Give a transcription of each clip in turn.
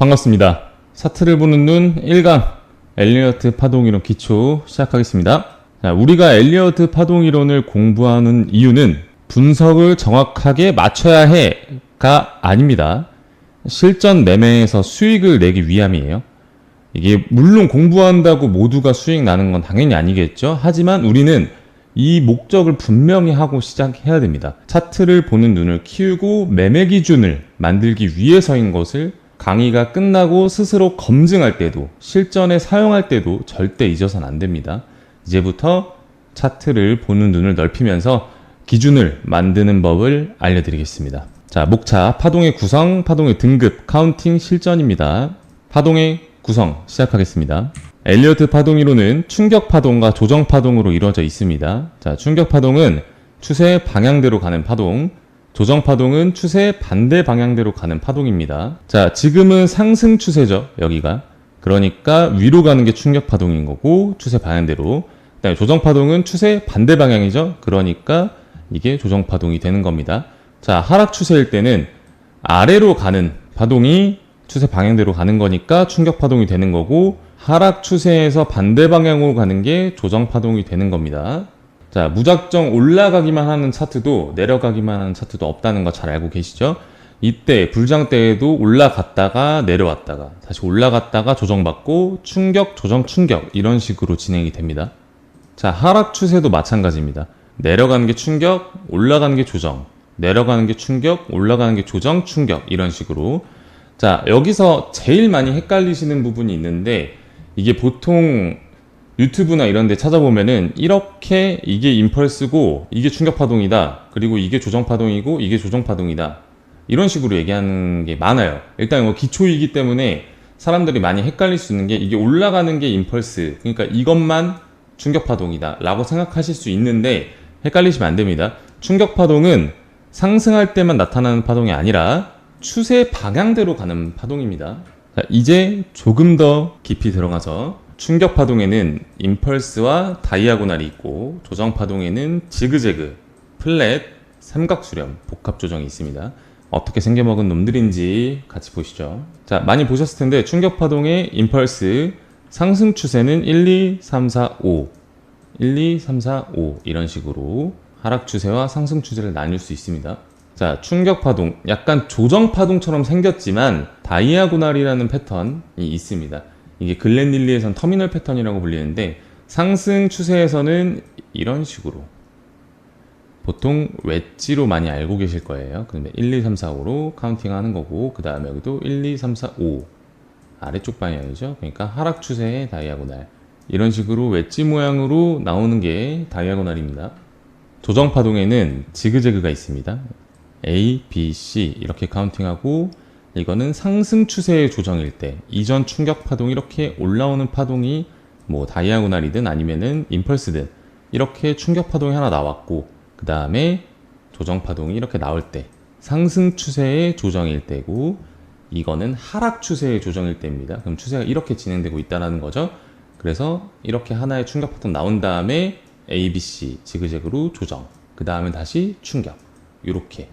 반갑습니다. 차트를 보는 눈 1강 엘리어트 파동이론 기초 시작하겠습니다. 자, 우리가 엘리어트 파동이론을 공부하는 이유는 분석을 정확하게 맞춰야 해가 아닙니다. 실전 매매에서 수익을 내기 위함이에요. 이게 물론 공부한다고 모두가 수익 나는 건 당연히 아니겠죠. 하지만 우리는 이 목적을 분명히 하고 시작해야 됩니다. 차트를 보는 눈을 키우고 매매 기준을 만들기 위해서인 것을 강의가 끝나고 스스로 검증할 때도 실전에 사용할 때도 절대 잊어서는 안 됩니다. 이제부터 차트를 보는 눈을 넓히면서 기준을 만드는 법을 알려드리겠습니다. 자, 목차, 파동의 구성, 파동의 등급, 카운팅 실전입니다. 파동의 구성 시작하겠습니다. 엘리어트 파동이론은 충격 파동과 조정 파동으로 이루어져 있습니다. 자, 충격 파동은 추세 방향대로 가는 파동, 조정 파동은 추세 반대 방향대로 가는 파동입니다. 자, 지금은 상승 추세죠, 여기가. 그러니까 위로 가는 게 충격 파동인 거고, 추세 방향대로. 그다음에 조정 파동은 추세 반대 방향이죠. 그러니까 이게 조정 파동이 되는 겁니다. 자, 하락 추세일 때는 아래로 가는 파동이 추세 방향대로 가는 거니까 충격 파동이 되는 거고, 하락 추세에서 반대 방향으로 가는 게 조정 파동이 되는 겁니다. 자, 무작정 올라가기만 하는 차트도 내려가기만 하는 차트도 없다는 거 잘 알고 계시죠? 이때 불장 때에도 올라갔다가 내려왔다가 다시 올라갔다가 조정받고 충격, 조정, 충격 이런 식으로 진행이 됩니다. 자, 하락 추세도 마찬가지입니다. 내려가는 게 충격, 올라가는 게 조정, 내려가는 게 충격, 올라가는 게 조정, 충격 이런 식으로. 자, 여기서 제일 많이 헷갈리시는 부분이 있는데 이게 보통 유튜브나 이런 데 찾아보면은 이렇게 이게 임펄스고 이게 충격파동이다. 그리고 이게 조정파동이고 이게 조정파동이다. 이런 식으로 얘기하는 게 많아요. 일단 이거 기초이기 때문에 사람들이 많이 헷갈릴 수 있는 게 이게 올라가는 게 임펄스. 그러니까 이것만 충격파동이다. 라고 생각하실 수 있는데 헷갈리시면 안 됩니다. 충격파동은 상승할 때만 나타나는 파동이 아니라 추세 방향대로 가는 파동입니다. 자, 이제 조금 더 깊이 들어가서 충격 파동에는 임펄스와 다이아고날이 있고 조정 파동에는 지그재그, 플랫, 삼각수렴, 복합 조정이 있습니다. 어떻게 생겨먹은 놈들인지 같이 보시죠. 자, 많이 보셨을 텐데 충격 파동의 임펄스 상승 추세는 1, 2, 3, 4, 5 1, 2, 3, 4, 5 이런 식으로 하락 추세와 상승 추세를 나눌 수 있습니다. 자, 충격 파동 약간 조정 파동처럼 생겼지만 다이아고날이라는 패턴이 있습니다. 이게 글렌딜리에선 터미널 패턴이라고 불리는데 상승 추세에서는 이런 식으로 보통 웨지로 많이 알고 계실 거예요. 그런데 1, 2, 3, 4, 5로 카운팅 하는 거고 그 다음에 여기도 1, 2, 3, 4, 5 아래쪽 방향이죠. 그러니까 하락 추세의 다이아고날 이런 식으로 웨지 모양으로 나오는 게 다이아고날입니다. 조정 파동에는 지그재그가 있습니다. A, B, C 이렇게 카운팅하고 이거는 상승 추세의 조정일 때 이전 충격 파동 이렇게 올라오는 파동이 뭐 다이아고날이든 아니면은 임펄스든 이렇게 충격 파동이 하나 나왔고 그 다음에 조정 파동이 이렇게 나올 때 상승 추세의 조정일 때고 이거는 하락 추세의 조정일 때입니다. 그럼 추세가 이렇게 진행되고 있다는 거죠. 그래서 이렇게 하나의 충격 파동 나온 다음에 A, B, C 지그재그로 조정 그 다음에 다시 충격 이렇게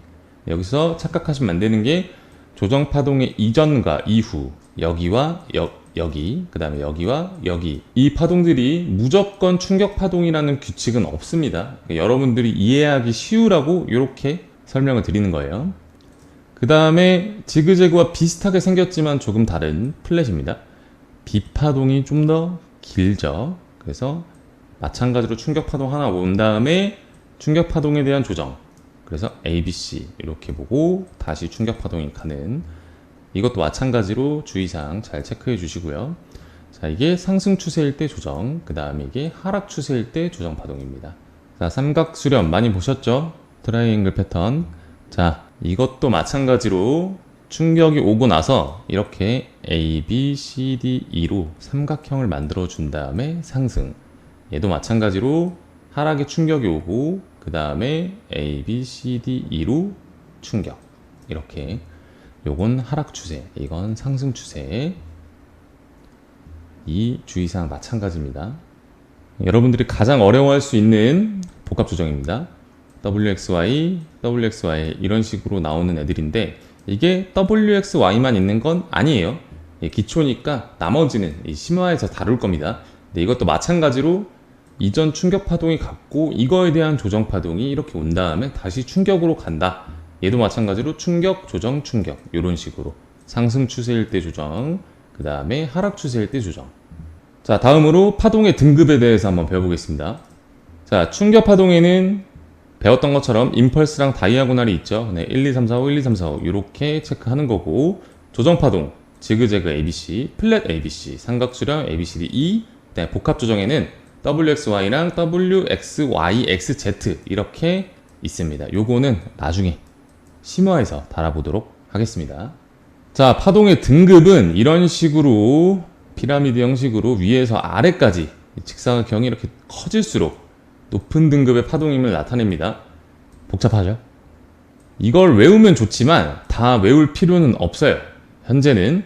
여기서 착각하시면 안 되는 게 조정 파동의 이전과 이후 여기와 여기 그 다음에 여기와 여기 이 파동들이 무조건 충격 파동이라는 규칙은 없습니다. 그러니까 여러분들이 이해하기 쉬우라고 이렇게 설명을 드리는 거예요. 그 다음에 지그재그와 비슷하게 생겼지만 조금 다른 플랫입니다. 비파동이 좀 더 길죠. 그래서 마찬가지로 충격 파동 하나 온 다음에 충격 파동에 대한 조정 그래서 A, B, C 이렇게 보고 다시 충격 파동이 가는 이것도 마찬가지로 주의사항 잘 체크해 주시고요. 자, 이게 상승 추세일 때 조정 그 다음에 이게 하락 추세일 때 조정 파동입니다. 자, 삼각 수렴 많이 보셨죠? 트라이앵글 패턴. 자, 이것도 마찬가지로 충격이 오고 나서 이렇게 A, B, C, D, E로 삼각형을 만들어 준 다음에 상승 얘도 마찬가지로 하락에 충격이 오고 그 다음에 A, B, C, D, E로 충격 이렇게 요건 하락 추세 이건 상승 추세 이 주의사항 마찬가지입니다. 여러분들이 가장 어려워할 수 있는 복합 조정입니다. WXY, WXY 이런 식으로 나오는 애들인데 이게 WXY만 있는 건 아니에요. 기초니까 나머지는 이 심화해서 다룰 겁니다. 근데 이것도 마찬가지로 이전 충격 파동이 갔고 이거에 대한 조정 파동이 이렇게 온 다음에 다시 충격으로 간다. 얘도 마찬가지로 충격, 조정, 충격 이런 식으로 상승 추세일 때 조정, 그 다음에 하락 추세일 때 조정. 자, 다음으로 파동의 등급에 대해서 한번 배워보겠습니다. 자, 충격 파동에는 배웠던 것처럼 임펄스랑 다이아고날이 있죠. 1, 2, 3, 4, 5, 1, 2, 3, 4, 5 이렇게 체크하는 거고, 조정 파동, 지그재그 ABC, 플랫 ABC, 삼각수렴 ABCD E, 복합 조정에는 WXY랑 WXYXZ 이렇게 있습니다. 요거는 나중에 심화해서 달아보도록 하겠습니다. 자, 파동의 등급은 이런 식으로 피라미드 형식으로 위에서 아래까지 직사각형이 이렇게 커질수록 높은 등급의 파동임을 나타냅니다. 복잡하죠? 이걸 외우면 좋지만 다 외울 필요는 없어요. 현재는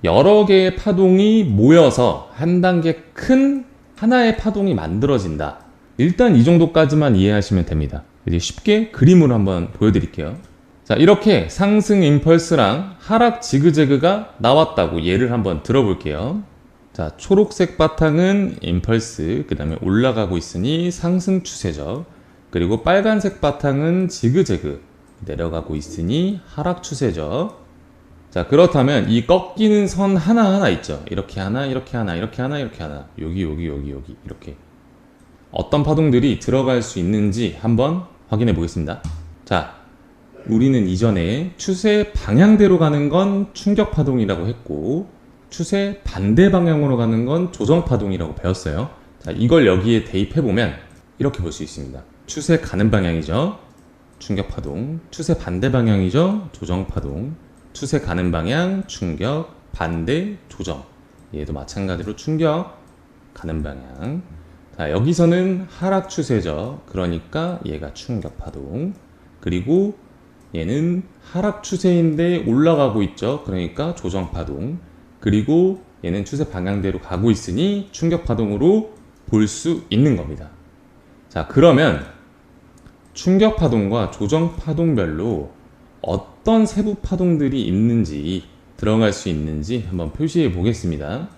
여러 개의 파동이 모여서 한 단계 큰 하나의 파동이 만들어진다. 일단 이 정도까지만 이해하시면 됩니다. 이제 쉽게 그림으로 한번 보여드릴게요. 자, 이렇게 상승 임펄스랑 하락 지그재그가 나왔다고 예를 한번 들어볼게요. 자, 초록색 바탕은 임펄스, 그 다음에 올라가고 있으니 상승 추세죠. 그리고 빨간색 바탕은 지그재그, 내려가고 있으니 하락 추세죠. 자, 그렇다면 이 꺾이는 선 하나하나 있죠. 이렇게 하나, 이렇게 하나, 이렇게 하나, 이렇게 하나, 여기, 이렇게. 어떤 파동들이 들어갈 수 있는지 한번 확인해 보겠습니다. 자, 우리는 이전에 추세 방향대로 가는 건 충격 파동이라고 했고, 추세 반대 방향으로 가는 건 조정 파동이라고 배웠어요. 자, 이걸 여기에 대입해보면 이렇게 볼 수 있습니다. 추세 가는 방향이죠. 충격 파동. 추세 반대 방향이죠. 조정 파동. 추세 가는 방향, 충격, 반대, 조정. 얘도 마찬가지로 충격, 가는 방향. 자, 여기서는 하락 추세죠. 그러니까 얘가 충격 파동. 그리고 얘는 하락 추세인데 올라가고 있죠. 그러니까 조정 파동. 그리고 얘는 추세 방향대로 가고 있으니 충격 파동으로 볼 수 있는 겁니다. 자, 그러면 충격 파동과 조정 파동별로 어떤 세부 파동들이 있는지, 들어갈 수 있는지 한번 표시해 보겠습니다.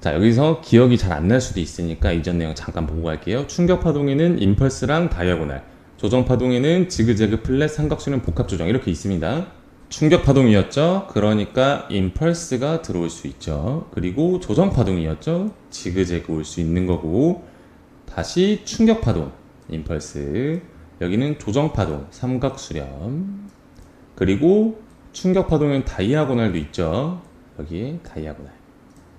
자, 여기서 기억이 잘 안 날 수도 있으니까 이전 내용 잠깐 보고 갈게요. 충격 파동에는 임펄스랑 다이아고날, 조정 파동에는 지그재그, 플랫, 삼각수렴, 복합 조정 이렇게 있습니다. 충격 파동이었죠. 그러니까 임펄스가 들어올 수 있죠. 그리고 조정 파동이었죠. 지그재그 올 수 있는 거고, 다시 충격 파동, 임펄스, 여기는 조정 파동, 삼각수렴, 그리고 충격 파동은 다이아고날도 있죠. 여기에 다이아고날.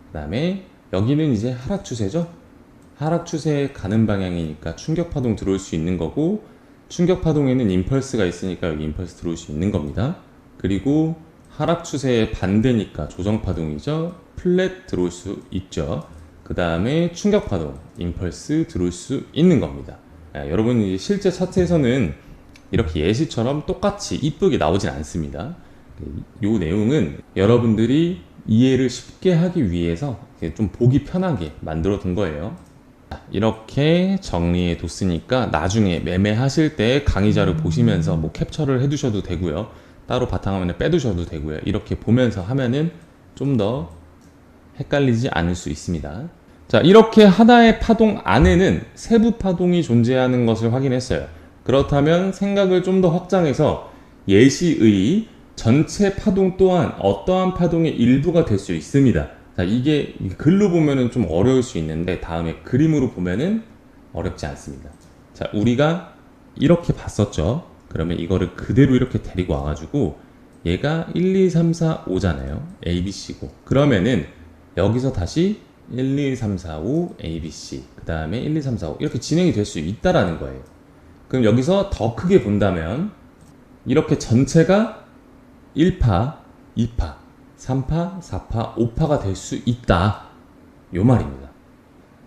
그 다음에 여기는 이제 하락 추세죠. 하락 추세에 가는 방향이니까 충격 파동 들어올 수 있는 거고, 충격 파동에는 임펄스가 있으니까 여기 임펄스 들어올 수 있는 겁니다. 그리고 하락 추세의 반대니까 조정 파동이죠. 플랫 들어올 수 있죠. 그 다음에 충격 파동, 임펄스 들어올 수 있는 겁니다. 여러분 실제 차트에서는 이렇게 예시처럼 똑같이 이쁘게 나오진 않습니다. 이 내용은 여러분들이 이해를 쉽게 하기 위해서 좀 보기 편하게 만들어 둔 거예요. 이렇게 정리해 뒀으니까 나중에 매매하실 때 강의자를 보시면서 뭐 캡처를 해 두셔도 되고요. 따로 바탕화면에 빼두셔도 되고요. 이렇게 보면서 하면은 좀 더 헷갈리지 않을 수 있습니다. 자, 이렇게 하나의 파동 안에는 세부 파동이 존재하는 것을 확인했어요. 그렇다면 생각을 좀 더 확장해서 예시의 전체 파동 또한 어떠한 파동의 일부가 될 수 있습니다. 자, 이게 글로 보면은 좀 어려울 수 있는데 다음에 그림으로 보면은 어렵지 않습니다. 자, 우리가 이렇게 봤었죠. 그러면 이거를 그대로 이렇게 데리고 와가지고 얘가 1, 2, 3, 4, 5잖아요. ABC고. 그러면은 여기서 다시 1, 2, 3, 4, 5, ABC. 그 다음에 1, 2, 3, 4, 5 이렇게 진행이 될 수 있다라는 거예요. 그럼 여기서 더 크게 본다면 이렇게 전체가 1파, 2파, 3파, 4파, 5파가 될 수 있다. 요 말입니다.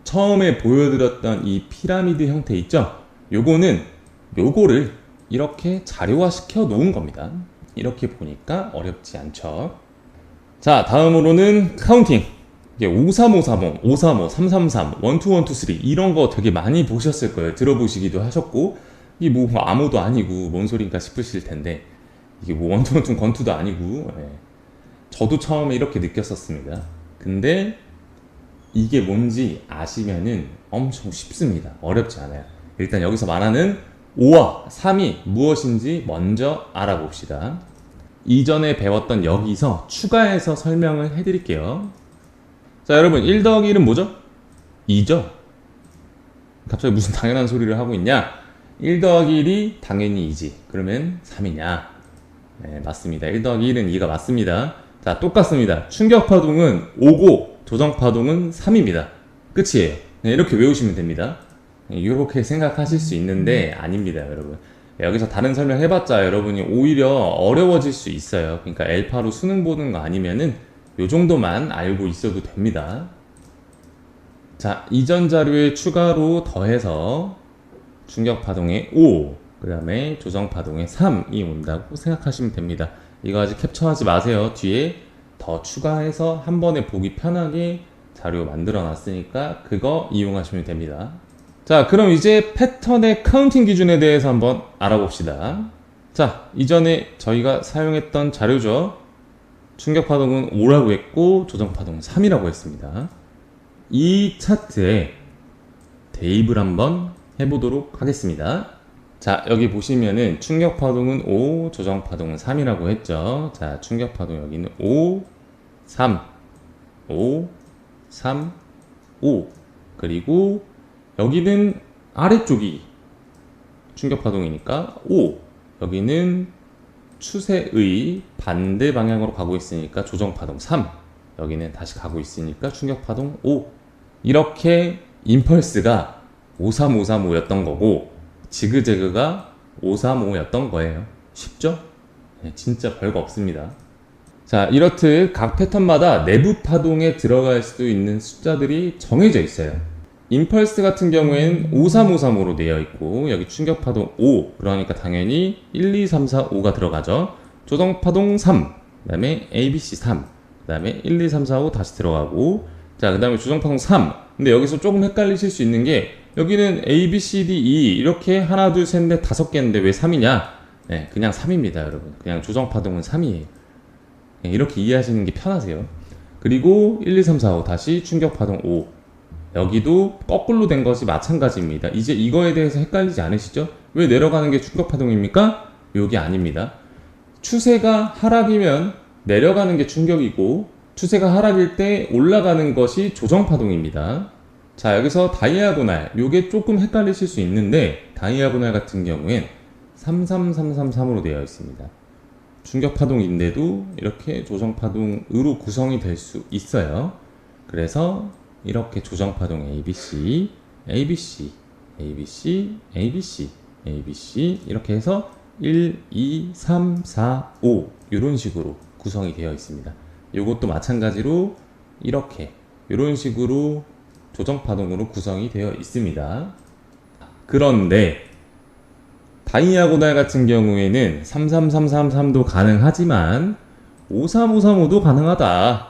처음에 보여드렸던 이 피라미드 형태 있죠? 요거를 이렇게 자료화 시켜 놓은 겁니다. 이렇게 보니까 어렵지 않죠? 자, 다음으로는 카운팅. 이게 53530, 535, 333, 1212, 3 이런 거 되게 많이 보셨을 거예요. 들어보시기도 하셨고, 이게 뭐 아무도 아니고 뭔 소린가 싶으실 텐데, 이게 뭐 1212 권투도 아니고, 예. 저도 처음에 이렇게 느꼈었습니다. 근데 이게 뭔지 아시면은 엄청 쉽습니다. 어렵지 않아요. 일단 여기서 말하는 5와 3이 무엇인지 먼저 알아봅시다. 이전에 배웠던 여기서 추가해서 설명을 해드릴게요. 자, 여러분 1 더하기 1은 뭐죠? 2죠? 갑자기 무슨 당연한 소리를 하고 있냐? 1 더하기 1이 당연히 2지. 그러면 3이냐? 네, 맞습니다. 1 더하기 1은 2가 맞습니다. 자, 똑같습니다. 충격파동은 5고 조정파동은 3입니다. 끝이에요. 네, 이렇게 외우시면 됩니다. 이렇게 생각하실 수 있는데 아닙니다, 여러분. 여기서 다른 설명 해봤자 여러분이 오히려 어려워질 수 있어요. 그러니까 엘파로 수능 보는 거 아니면은 요 정도만 알고 있어도 됩니다. 자, 이전 자료에 추가로 더해서 충격파동의 5, 그 다음에 조정파동의 3이 온다고 생각하시면 됩니다. 이거 아직 캡처하지 마세요. 뒤에 더 추가해서 한 번에 보기 편하게 자료 만들어 놨으니까 그거 이용하시면 됩니다. 자, 그럼 이제 패턴의 카운팅 기준에 대해서 한번 알아봅시다. 자, 이전에 저희가 사용했던 자료죠. 충격파동은 5라고 했고 조정파동은 3이라고 했습니다. 이 차트에 대입을 한번 해보도록 하겠습니다. 자, 여기 보시면은 충격파동은 5, 조정파동은 3이라고 했죠. 자, 충격파동 여기는 5, 3, 5, 3, 5. 그리고 여기는 아래쪽이 충격파동이니까 5. 여기는 추세의 반대 방향으로 가고 있으니까 조정파동 3. 여기는 다시 가고 있으니까 충격파동 5. 이렇게 임펄스가 53535였던 거고 지그재그가 535였던 거예요. 쉽죠? 네, 진짜 별거 없습니다. 자, 이렇듯 각 패턴마다 내부 파동에 들어갈 수도 있는 숫자들이 정해져 있어요. 임펄스 같은 경우에는 53535로 되어 있고 여기 충격파동 5, 그러니까 당연히 1, 2, 3, 4, 5가 들어가죠. 조정파동 3, 그 다음에 ABC 3, 그 다음에 1, 2, 3, 4, 5 다시 들어가고, 자, 그 다음에 조정파동 3. 근데 여기서 조금 헷갈리실 수 있는 게 여기는 A, B, C, D, E 이렇게 하나, 둘, 셋, 넷, 5개인데 왜 3이냐? 네, 그냥 3입니다, 여러분. 그냥 조정파동은 3이에요. 네, 이렇게 이해하시는 게 편하세요. 그리고 1, 2, 3, 4, 5 다시 충격파동 5. 여기도 거꾸로 된 것이 마찬가지입니다. 이제 이거에 대해서 헷갈리지 않으시죠? 왜 내려가는 게 충격파동입니까? 요게 아닙니다. 추세가 하락이면 내려가는 게 충격이고 추세가 하락일 때 올라가는 것이 조정파동입니다. 자, 여기서 다이아고날, 요게 조금 헷갈리실 수 있는데 다이아고날 같은 경우엔 33333으로 되어 있습니다. 충격파동인데도 이렇게 조정파동으로 구성이 될 수 있어요. 그래서 이렇게 조정파동 ABC, ABC, ABC, ABC, ABC 이렇게 해서 1, 2, 3, 4, 5 이런 식으로 구성이 되어 있습니다. 이것도 마찬가지로 이렇게 이런 식으로 조정파동으로 구성이 되어 있습니다. 그런데 다이아고날 같은 경우에는 33333도 가능하지만 53535도 가능하다.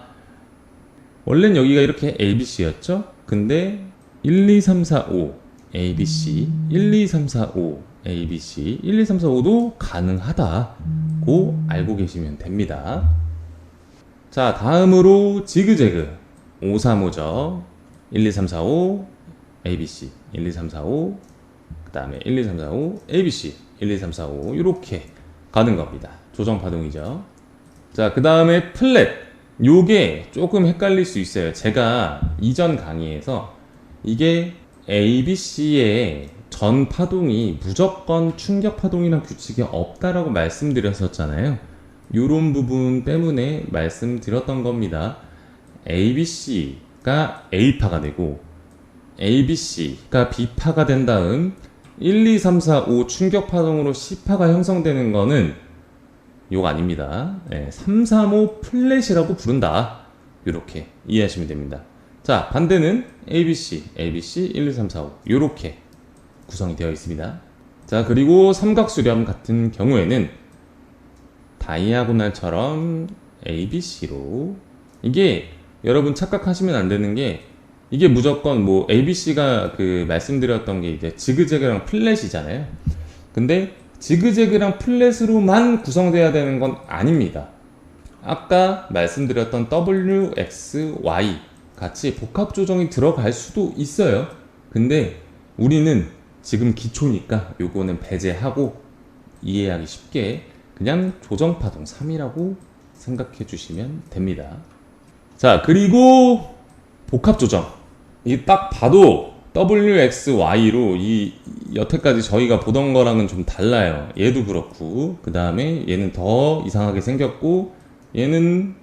원래는 여기가 이렇게 ABC였죠? 근데 1, 2, 3, 4, 5 ABC, 1, 2, 3, 4, 5 ABC, 1, 2, 3, 4, 5도 가능하다고 알고 계시면 됩니다. 자, 다음으로 지그재그 535죠. 1, 2, 3, 4, 5 ABC, 1, 2, 3, 4, 5 그 다음에 1, 2, 3, 4, 5 ABC, 1, 2, 3, 4, 5 이렇게 가는 겁니다. 조정파동이죠. 자, 그 다음에 플랫. 요게 조금 헷갈릴 수 있어요. 제가 이전 강의에서 이게 ABC의 전 파동이 무조건 충격파동이란 규칙이 없다라고 말씀드렸었잖아요. 요런 부분 때문에 말씀드렸던 겁니다. ABC가 A파가 되고 ABC가 B파가 된 다음 1, 2, 3, 4, 5 충격파동으로 C파가 형성되는 거는 요거 아닙니다. 네, 3, 3, 5 플랫이라고 부른다. 이렇게 이해하시면 됩니다. 자, 반대는 ABC, ABC, 1, 2, 3, 4, 5 이렇게 구성이 되어 있습니다. 자, 그리고 삼각수렴 같은 경우에는 다이아고날처럼 ABC로 이게 여러분 착각하시면 안 되는 게 이게 무조건 뭐 ABC가 그 말씀드렸던 게 이제 지그재그랑 플랫이잖아요. 근데 지그재그랑 플랫으로만 구성돼야 되는 건 아닙니다. 아까 말씀드렸던 W, X, Y 같이 복합 조정이 들어갈 수도 있어요. 근데 우리는 지금 기초니까 요거는 배제하고 이해하기 쉽게 그냥 조정파동 3이라고 생각해 주시면 됩니다. 자, 그리고 복합 조정. 이 딱 봐도 W, X, Y로 이 여태까지 저희가 보던 거랑은 좀 달라요. 얘도 그렇고, 그 다음에 얘는 더 이상하게 생겼고, 얘는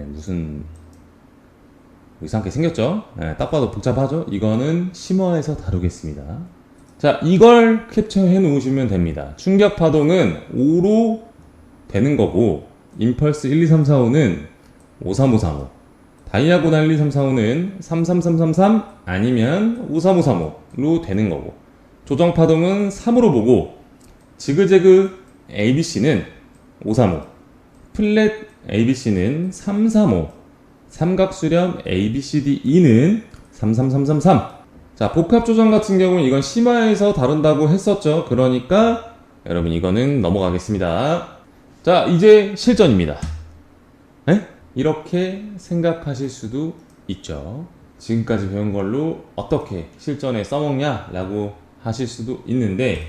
무슨 이상하게 생겼죠? 딱 봐도 복잡하죠? 이거는 심화해서 다루겠습니다. 자, 이걸 캡처해 놓으시면 됩니다. 충격 파동은 5로 되는 거고, 임펄스 1, 2, 3, 4, 5는 5, 3, 5, 3, 5. 다이아고날 1, 2, 3, 4, 5는 3, 3, 3, 3, 3 아니면 5, 3, 5, 3, 5로 되는 거고, 조정 파동은 3으로 보고, 지그재그 ABC는 5, 3, 5, 플랫 ABC는 3, 3, 5, 삼각수렴 ABCDE는 3, 3, 3, 3, 3. 자, 복합 조정 같은 경우는 이건 심화해서 다룬다고 했었죠. 그러니까 여러분 이거는 넘어가겠습니다. 자, 이제 실전입니다. 이렇게 생각하실 수도 있죠. 지금까지 배운 걸로 어떻게 실전에 써먹냐라고 하실 수도 있는데,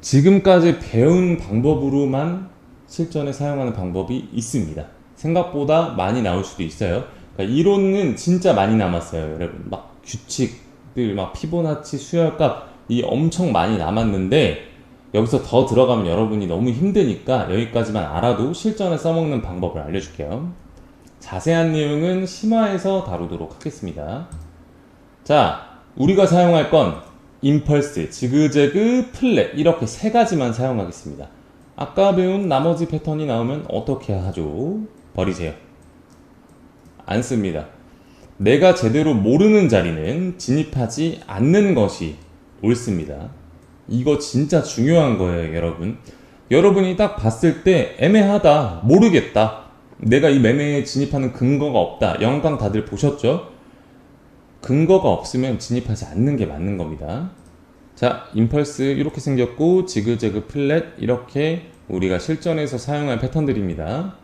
지금까지 배운 방법으로만 실전에 사용하는 방법이 있습니다. 생각보다 많이 나올 수도 있어요. 그러니까 이론은 진짜 많이 남았어요. 여러분 막 규칙들, 막 피보나치, 수열값 이 엄청 많이 남았는데, 여기서 더 들어가면 여러분이 너무 힘드니까 여기까지만 알아도 실전에 써먹는 방법을 알려줄게요. 자세한 내용은 심화해서 다루도록 하겠습니다. 자, 우리가 사용할 건 임펄스, 지그재그, 플랫 이렇게 세 가지만 사용하겠습니다. 아까 배운 나머지 패턴이 나오면 어떻게 하죠? 버리세요. 안 씁니다. 내가 제대로 모르는 자리는 진입하지 않는 것이 옳습니다. 이거 진짜 중요한 거예요, 여러분. 여러분이 딱 봤을 때 애매하다, 모르겠다, 내가 이 매매에 진입하는 근거가 없다. 영광 다들 보셨죠? 근거가 없으면 진입하지 않는 게 맞는 겁니다. 자, 임펄스 이렇게 생겼고, 지그재그, 플랫 이렇게 우리가 실전에서 사용할 패턴들입니다.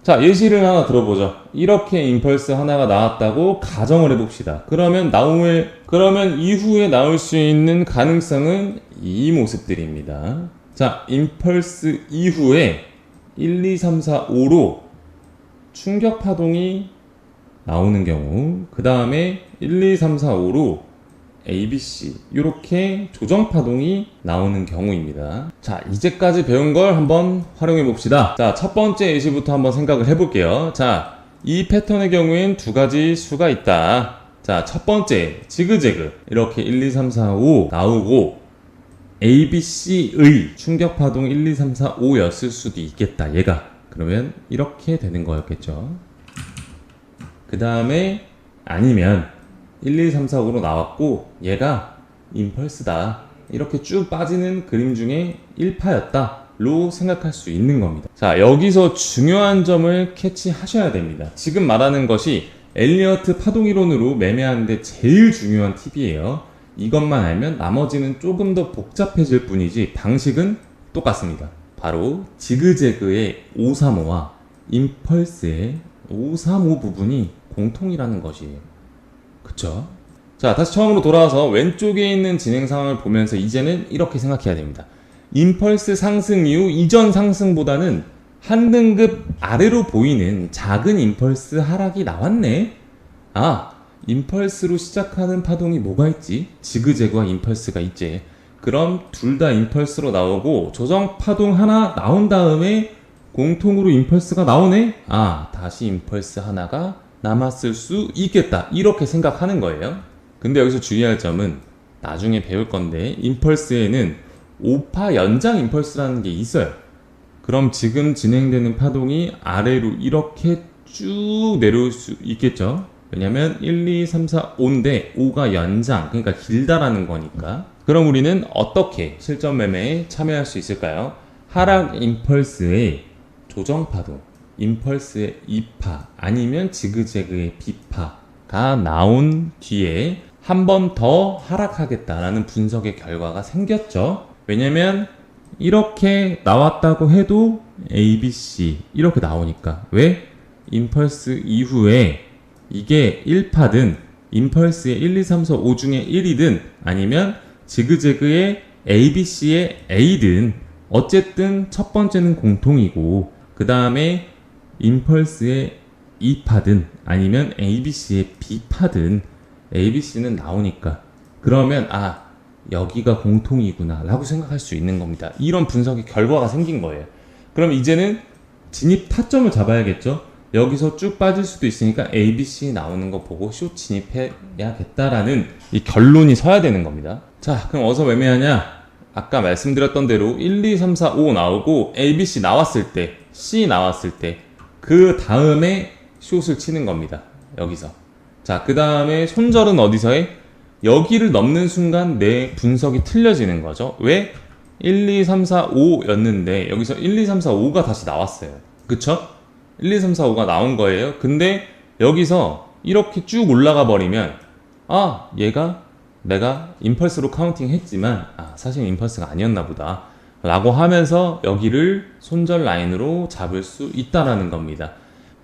자, 예시를 하나 들어보죠. 이렇게 임펄스 하나가 나왔다고 가정을 해봅시다. 그러면 이후에 나올 수 있는 가능성은 이 모습들입니다. 자, 임펄스 이후에 1, 2, 3, 4, 5로 충격 파동이 나오는 경우, 그 다음에 1, 2, 3, 4, 5로 ABC 이렇게 조정 파동이 나오는 경우입니다. 자, 이제까지 배운 걸 한번 활용해 봅시다. 자, 첫 번째 예시부터 한번 생각을 해볼게요. 자, 이 패턴의 경우엔 두 가지 수가 있다. 자, 첫 번째 지그재그 이렇게 1, 2, 3, 4, 5 나오고, ABC의 충격 파동 1, 2, 3, 4, 5였을 수도 있겠다, 얘가. 그러면 이렇게 되는 거였겠죠. 그 다음에 아니면 1, 2, 3, 4, 5로 나왔고 얘가 임펄스다, 이렇게 쭉 빠지는 그림 중에 1파였다 로 생각할 수 있는 겁니다. 자, 여기서 중요한 점을 캐치하셔야 됩니다. 지금 말하는 것이 엘리어트 파동이론으로 매매하는데 제일 중요한 팁이에요. 이것만 알면 나머지는 조금 더 복잡해질 뿐이지 방식은 똑같습니다. 바로 지그재그의 535와 임펄스의 535 부분이 공통이라는 것이에요. 그쵸? 자, 다시 처음으로 돌아와서 왼쪽에 있는 진행 상황을 보면서 이제는 이렇게 생각해야 됩니다. 임펄스 상승 이후 이전 상승보다는 한 등급 아래로 보이는 작은 임펄스 하락이 나왔네. 아, 임펄스로 시작하는 파동이 뭐가 있지? 지그재그와 임펄스가 있지. 그럼 둘 다 임펄스로 나오고 조정 파동 하나 나온 다음에 공통으로 임펄스가 나오네? 아, 다시 임펄스 하나가 남았을 수 있겠다, 이렇게 생각하는 거예요. 근데 여기서 주의할 점은 나중에 배울 건데, 임펄스에는 5파 연장 임펄스라는 게 있어요. 그럼 지금 진행되는 파동이 아래로 이렇게 쭉 내려올 수 있겠죠. 왜냐면 1, 2, 3, 4, 5인데 5가 연장, 그러니까 길다라는 거니까. 그럼 우리는 어떻게 실전 매매에 참여할 수 있을까요? 하락 임펄스의 조정 파동, 임펄스의 2파 아니면 지그재그의 B파가 나온 뒤에 한 번 더 하락하겠다라는 분석의 결과가 생겼죠. 왜냐면 이렇게 나왔다고 해도 ABC 이렇게 나오니까. 왜? 임펄스 이후에 이게 1파든 임펄스의 1, 2, 3, 4, 5 중에 1이든 아니면 지그재그의 ABC의 A든 어쨌든 첫 번째는 공통이고 그 다음에 임펄스의 2파든 아니면 ABC의 B파든 ABC는 나오니까 그러면 여기가 공통이구나 라고 생각할 수 있는 겁니다. 이런 분석의 결과가 생긴 거예요. 그럼 이제는 진입 타점을 잡아야겠죠. 여기서 쭉 빠질 수도 있으니까 ABC 나오는 거 보고 숏 진입해야겠다라는 이 결론이 서야 되는 겁니다. 자, 그럼 어디서 매매하냐? 아까 말씀드렸던 대로 1, 2, 3, 4, 5 나오고 ABC 나왔을 때, C 나왔을 때 그 다음에 숏을 치는 겁니다. 여기서. 자, 그 다음에 손절은 어디서 해? 여기를 넘는 순간 내 분석이 틀려지는 거죠. 왜? 1, 2, 3, 4, 5였는데 여기서 1, 2, 3, 4, 5가 다시 나왔어요. 그쵸? 1, 2, 3, 4, 5가 나온 거예요. 근데 여기서 이렇게 쭉 올라가 버리면 얘가 내가 임펄스로 카운팅 했지만 사실 임펄스가 아니었나 보다 라고 하면서 여기를 손절 라인으로 잡을 수 있다라는 겁니다.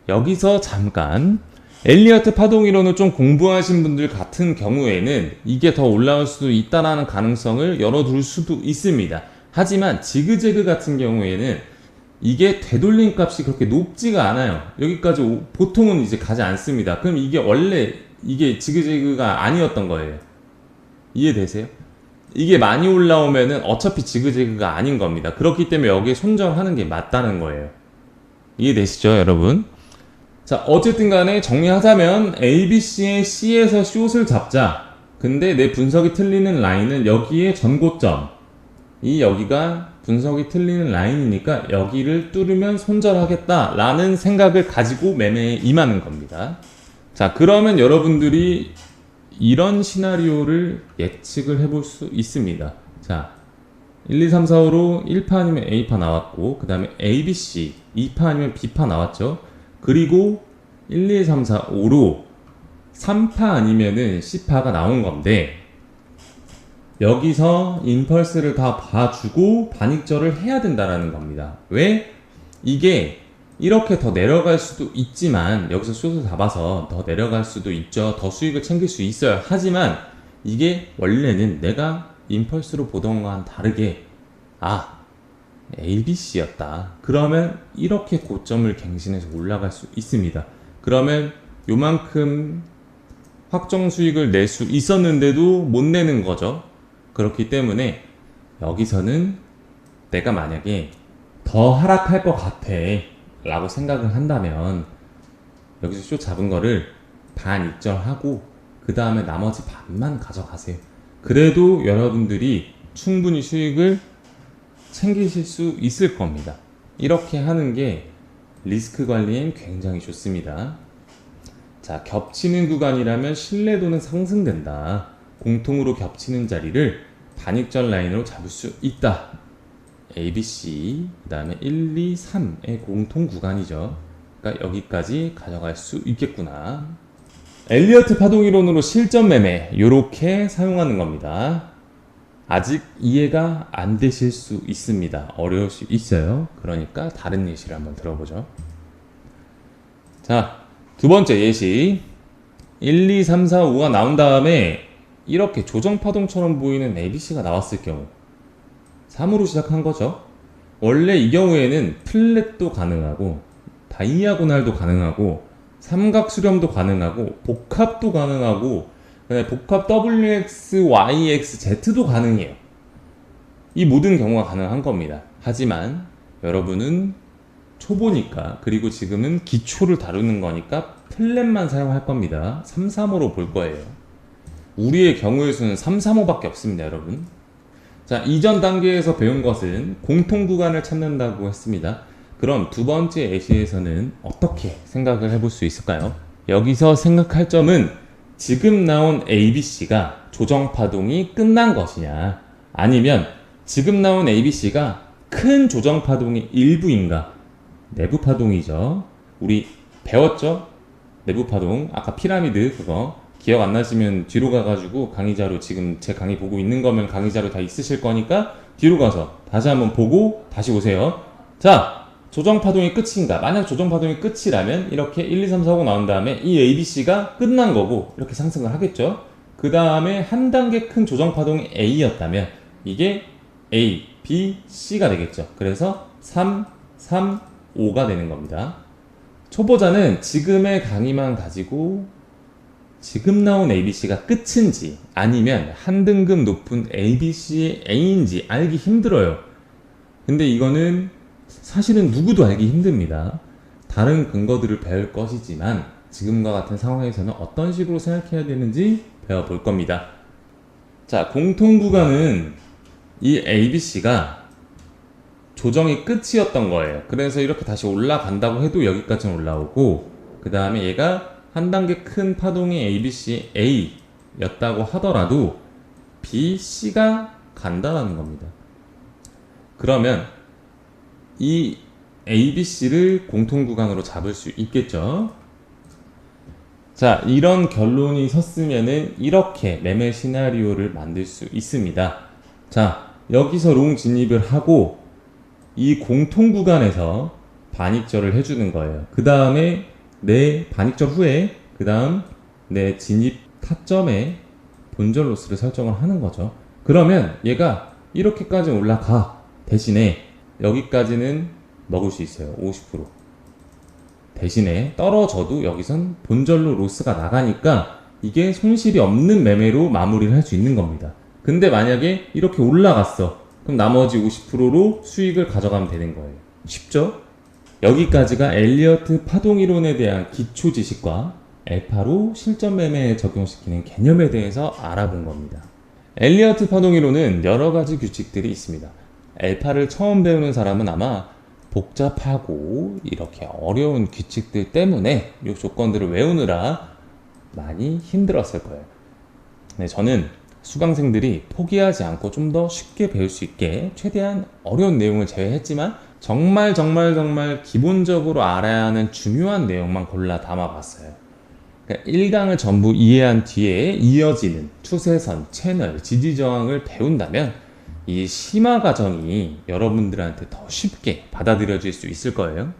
여기서 잠깐 엘리어트 파동이론을 좀 공부하신 분들 같은 경우에는 이게 더 올라올 수도 있다라는 가능성을 열어둘 수도 있습니다. 하지만 지그재그 같은 경우에는 이게 되돌림 값이 그렇게 높지가 않아요. 여기까지 보통은 이제 가지 않습니다. 그럼 이게 원래 이게 지그재그가 아니었던 거예요. 이해되세요? 이게 많이 올라오면은 어차피 지그재그가 아닌 겁니다. 그렇기 때문에 여기에 손절하는 게 맞다는 거예요. 이해되시죠, 여러분? 자, 어쨌든 간에 정리하자면 ABC의 C에서 숏을 잡자. 근데 내 분석이 틀리는 라인은 여기에 전고점. 여기가 분석이 틀리는 라인이니까 여기를 뚫으면 손절하겠다 라는 생각을 가지고 매매에 임하는 겁니다. 자, 그러면 여러분들이 이런 시나리오를 예측을 해볼 수 있습니다. 자, 1, 2, 3, 4, 5로 1파 아니면 A파 나왔고 그 다음에 ABC 2파 아니면 B파 나왔죠. 그리고 1, 2, 3, 4, 5로 3파 아니면은 C파가 나온 건데 여기서 임펄스를 다 봐주고 반익절을 해야 된다라는 겁니다. 왜? 이게 이렇게 더 내려갈 수도 있지만 여기서 숏을 잡아서 더 내려갈 수도 있죠. 더 수익을 챙길 수 있어요. 하지만 이게 원래는 내가 임펄스로 보던 거와는 다르게 ABC였다. 그러면 이렇게 고점을 갱신해서 올라갈 수 있습니다. 그러면 요만큼 확정 수익을 낼 수 있었는데도 못 내는 거죠. 그렇기 때문에 여기서는 내가 만약에 더 하락할 것 같아 라고 생각을 한다면 여기서 숏 잡은 거를 반 익절하고 그 다음에 나머지 반만 가져가세요. 그래도 여러분들이 충분히 수익을 챙기실 수 있을 겁니다. 이렇게 하는 게 리스크 관리엔 굉장히 좋습니다. 자, 겹치는 구간이라면 신뢰도는 상승된다. 공통으로 겹치는 자리를 반익절 라인으로 잡을 수 있다. ABC, 그 다음에 1, 2, 3의 공통 구간이죠. 그러니까 여기까지 가져갈 수 있겠구나. 엘리어트 파동이론으로 실전 매매, 요렇게 사용하는 겁니다. 아직 이해가 안 되실 수 있습니다. 어려울 수 있어요. 그러니까 다른 예시를 한번 들어보죠. 자, 두 번째 예시. 1, 2, 3, 4, 5가 나온 다음에 이렇게 조정파동처럼 보이는 ABC가 나왔을 경우 3으로 시작한 거죠. 원래 이 경우에는 플랫도 가능하고 다이아고날도 가능하고 삼각 수렴도 가능하고 복합도 가능하고 복합 WX, YX, Z도 가능해요. 이 모든 경우가 가능한 겁니다. 하지만 여러분은 초보니까 그리고 지금은 기초를 다루는 거니까 플랫만 사용할 겁니다. 3, 3호로 볼 거예요. 우리의 경우의 수는 3, 3호밖에 없습니다, 여러분. 자, 이전 단계에서 배운 것은 공통 구간을 찾는다고 했습니다. 그럼 두 번째 예시에서는 어떻게 생각을 해볼 수 있을까요? 여기서 생각할 점은 지금 나온 ABC가 조정파동이 끝난 것이냐 아니면 지금 나온 ABC가 큰 조정파동의 일부인가. 내부파동이죠. 우리 배웠죠? 내부파동. 아까 피라미드 그거 기억 안 나시면 뒤로 가가지고 강의자료 지금 제 강의 보고 있는 거면 강의자료 다 있으실 거니까 뒤로 가서 다시 한번 보고 다시 오세요. 자, 조정파동이 끝인가? 만약 조정파동이 끝이라면 이렇게 1, 2, 3, 4, 5 나온 다음에 이 ABC가 끝난 거고 이렇게 상승을 하겠죠. 그 다음에 한 단계 큰 조정파동이 A였다면 이게 A, B, C가 되겠죠. 그래서 3, 3, 5가 되는 겁니다. 초보자는 지금의 강의만 가지고 지금 나온 ABC가 끝인지 아니면 한 등급 높은 ABC의 A인지 알기 힘들어요. 근데 이거는 사실은 누구도 알기 힘듭니다. 다른 근거들을 배울 것이지만 지금과 같은 상황에서는 어떤 식으로 생각해야 되는지 배워볼 겁니다. 자, 공통구간은 이 ABC가 조정이 끝이었던 거예요. 그래서 이렇게 다시 올라간다고 해도 여기까지는 올라오고 그 다음에 얘가 한 단계 큰 파동이 ABC A였다고 하더라도 B, C가 간다는 겁니다. 그러면 이 ABC를 공통구간으로 잡을 수 있겠죠. 자, 이런 결론이 섰으면은 이렇게 매매 시나리오를 만들 수 있습니다. 자, 여기서 롱 진입을 하고 이 공통구간에서 반익절을 해주는 거예요. 그 다음에 내 반익절 후에 그 다음 내 진입 타점에 본절 로스를 설정을 하는 거죠. 그러면 얘가 이렇게까지 올라가 대신에 여기까지는 먹을 수 있어요. 50%. 대신에 떨어져도 여기선 본절로 로스가 나가니까 이게 손실이 없는 매매로 마무리를 할 수 있는 겁니다. 근데 만약에 이렇게 올라갔어. 그럼 나머지 50%로 수익을 가져가면 되는 거예요. 쉽죠? 여기까지가 엘리어트 파동이론에 대한 기초 지식과 알파로 실전 매매에 적용시키는 개념에 대해서 알아본 겁니다. 엘리어트 파동이론은 여러 가지 규칙들이 있습니다. 알파를 처음 배우는 사람은 아마 복잡하고 이렇게 어려운 규칙들 때문에 이 조건들을 외우느라 많이 힘들었을 거예요. 네, 저는 수강생들이 포기하지 않고 좀 더 쉽게 배울 수 있게 최대한 어려운 내용을 제외했지만 정말 기본적으로 알아야 하는 중요한 내용만 골라 담아봤어요. 그러니까 1강을 전부 이해한 뒤에 이어지는 추세선, 채널, 지지저항을 배운다면 이 심화 과정이 여러분들한테 더 쉽게 받아들여질 수 있을 거예요.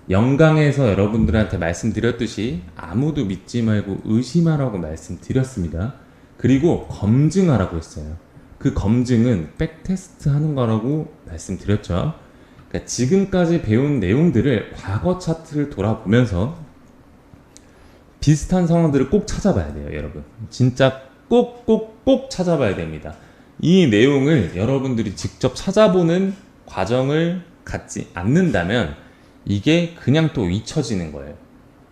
영강에서 여러분들한테 말씀드렸듯이 아무도 믿지 말고 의심하라고 말씀드렸습니다. 그리고 검증하라고 했어요. 그 검증은 백테스트 하는 거라고 말씀드렸죠. 그러니까 지금까지 배운 내용들을 과거 차트를 돌아보면서 비슷한 상황들을 꼭 찾아봐야 돼요, 여러분. 진짜 꼭 찾아봐야 됩니다. 이 내용을 여러분들이 직접 찾아보는 과정을 갖지 않는다면 이게 그냥 또 잊혀지는 거예요.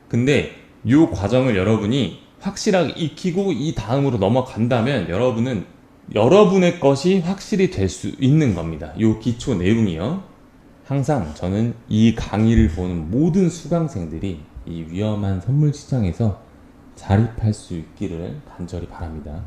근데 이 과정을 여러분이 확실하게 익히고 이 다음으로 넘어간다면 여러분은 여러분의 것이 확실히 될 수 있는 겁니다. 이 기초 내용이요. 항상 저는 이 강의를 보는 모든 수강생들이 이 위험한 선물 시장에서 자립할 수 있기를 간절히 바랍니다.